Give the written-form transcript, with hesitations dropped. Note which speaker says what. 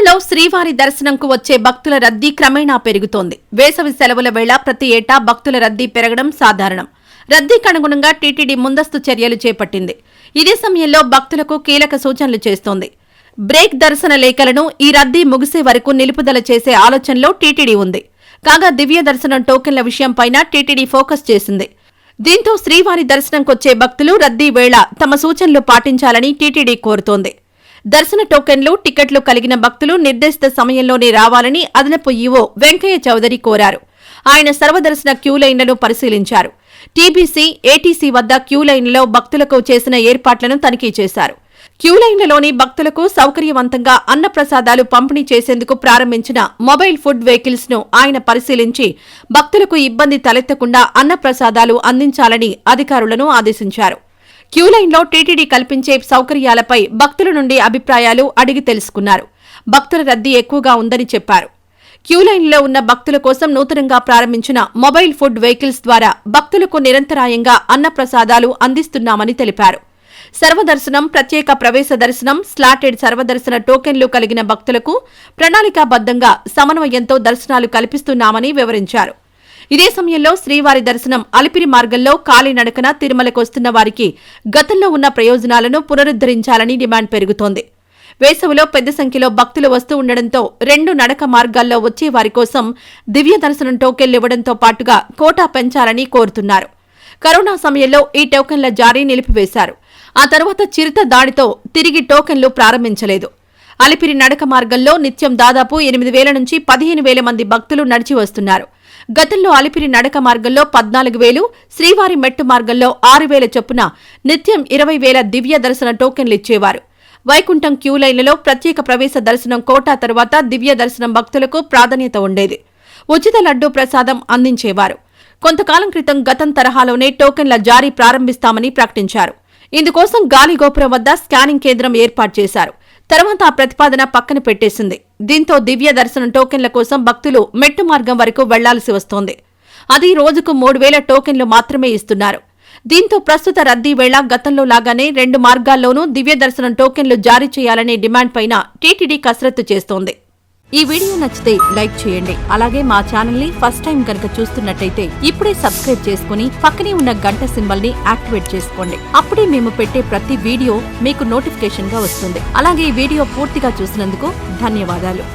Speaker 1: తిరుమలలో శ్రీవారి దర్శనంకు వచ్చే భక్తుల రద్దీ క్రమేణా పెరుగుతోంది. వేసవి సెలవుల వేళ ప్రతి ఏటా భక్తుల రద్దీ పెరగడం సాధారణం. రద్దీకి అనుగుణంగా టీటీడీ ముందస్తు చర్యలు చేపట్టింది. ఇదే సమయంలో భక్తులకు కీలక సూచనలు చేస్తోంది. బ్రేక్ దర్శన లేఖలను ఈ రద్దీ ముగిసే వరకు నిలుపుదల చేసే ఆలోచనలో టీటీడీ ఉంది. కాగా దివ్య దర్శనం టోకెన్ల విషయంపైన టీటీడీ ఫోకస్ చేసింది. దీంతో శ్రీవారి దర్శనంకొచ్చే భక్తులు రద్దీ వేళ తమ సూచనలు పాటించాలని టీటీడీ కోరుతోంది. దర్శన టోకెన్లు, టికెట్లు కలిగిన భక్తులు నిర్దేశిత సమయంలోనే రావాలని అదనపు ఈవో వెంకయ్య చౌదరి కోరారు. ఆయన సర్వదర్శన క్యూలైన్లను పరిశీలించారు. టీబీసీ, ఏటీసీ వద్ద క్యూలైన్లలో భక్తులకు చేసిన ఏర్పాట్లను తనిఖీ చేశారు. క్యూలైన్లలోని భక్తులకు సౌకర్యవంతంగా అన్నప్రసాదాలు పంపిణీ చేసేందుకు ప్రారంభించిన మొబైల్ ఫుడ్ వెహికల్స్ ను ఆయన పరిశీలించి భక్తులకు ఇబ్బంది తలెత్తకుండా అన్నప్రసాదాలు అందించాలని అధికారులను ఆదేశించారు. క్యూలైన్లో టీటీడీ కల్పించే సౌకర్యాలపై భక్తుల నుండి అభిప్రాయాలు అడిగి తెలుసుకున్నారు. భక్తుల రద్దీ ఎక్కువగా ఉందని చెప్పారు. క్యూలైన్లో ఉన్న భక్తుల కోసం నూతనంగా ప్రారంభించిన మొబైల్ ఫుడ్ వెహికల్స్ ద్వారా భక్తులకు నిరంతరాయంగా అన్నప్రసాదాలు అందిస్తున్నామని తెలిపారు. సర్వదర్శనం, ప్రత్యేక ప్రవేశ దర్శనం, స్లాటెడ్ సర్వదర్శన టోకెన్లు కలిగిన భక్తులకు ప్రణాళికాబద్దంగా సమన్వయంతో దర్శనాలు కల్పిస్తున్నామని వివరించారు. ఇదే సమయంలో శ్రీవారి దర్శనం అలిపిరి మార్గంలో కాలినడకన తిరుమలకు వస్తున్న వారికి గతంలో ఉన్న ప్రయోజనాలను పునరుద్దరించాలని డిమాండ్ పెరుగుతోంది. వేసవిలో పెద్ద సంఖ్యలో భక్తులు వస్తూ ఉండడంతో 2 నడక మార్గాల్లో వచ్చే వారి కోసం దివ్య దర్శనం టోకెన్లు ఇవ్వడంతో పాటుగా కోటా పెంచాలని కోరుతున్నారు. కరోనా సమయంలో ఈ టోకెన్ల జారీ నిలిపివేశారు. ఆ తర్వాత చిరుత దాడితో తిరిగి టోకెన్లు ప్రారంభించలేదు. అలిపిరి నడక మార్గంలో నిత్యం దాదాపు 8,000 నుంచి 15,000 మంది భక్తులు నడిచి వస్తున్నారు. గతంలో అలిపిరి నడక మార్గంలో 14,000, శ్రీవారి మెట్టు మార్గంలో 6,000 చొప్పున నిత్యం 20,000 దివ్య దర్శన టోకెన్లు ఇచ్చేవారు. వైకుంఠం క్యూలైన్లలో ప్రత్యేక ప్రవేశ దర్శనం కోటా తర్వాత దివ్య దర్శనం భక్తులకు ప్రాధాన్యత ఉండేది. ఉచిత లడ్డూ ప్రసాదం అందించేవారు. కొంతకాలం క్రితం గతం తరహాలోనే టోకెన్ల జారీ ప్రారంభిస్తామని ప్రకటించారు. ఇందుకోసం గాలిగోపురం వద్ద స్కానింగ్ కేంద్రం ఏర్పాటు చేశారు. తర్వాత ఆ ప్రతిపాదన పక్కన పెట్టేసింది. దీంతో దివ్య దర్శనం టోకెన్ల కోసం భక్తులు మెట్టు మార్గం వరకు వెళ్లాల్సి వస్తోంది. అది రోజుకు 3,000 టోకెన్లు మాత్రమే ఇస్తున్నారు. దీంతో ప్రస్తుత రద్దీ వేళ గతంలో లాగానే 2 మార్గాల్లోనూ దివ్య దర్శనం టోకెన్లు జారీ చేయాలనే డిమాండ్ పైన టీటీడీ కసరత్తు చేస్తోంది. ఈ వీడియో నచ్చితే లైక్ చేయండి. అలాగే మా ఛానల్ ని ఫస్ట్ టైం కనుక చూస్తున్నట్టయితే ఇప్పుడే సబ్స్క్రైబ్ చేసుకుని పక్కనే ఉన్న గంట సింబల్ ని యాక్టివేట్ చేసుకోండి. అప్పుడే మేము పెట్టే ప్రతి వీడియో మీకు నోటిఫికేషన్ గా వస్తుంది. అలాగే ఈ వీడియో పూర్తిగా చూసినందుకు ధన్యవాదాలు.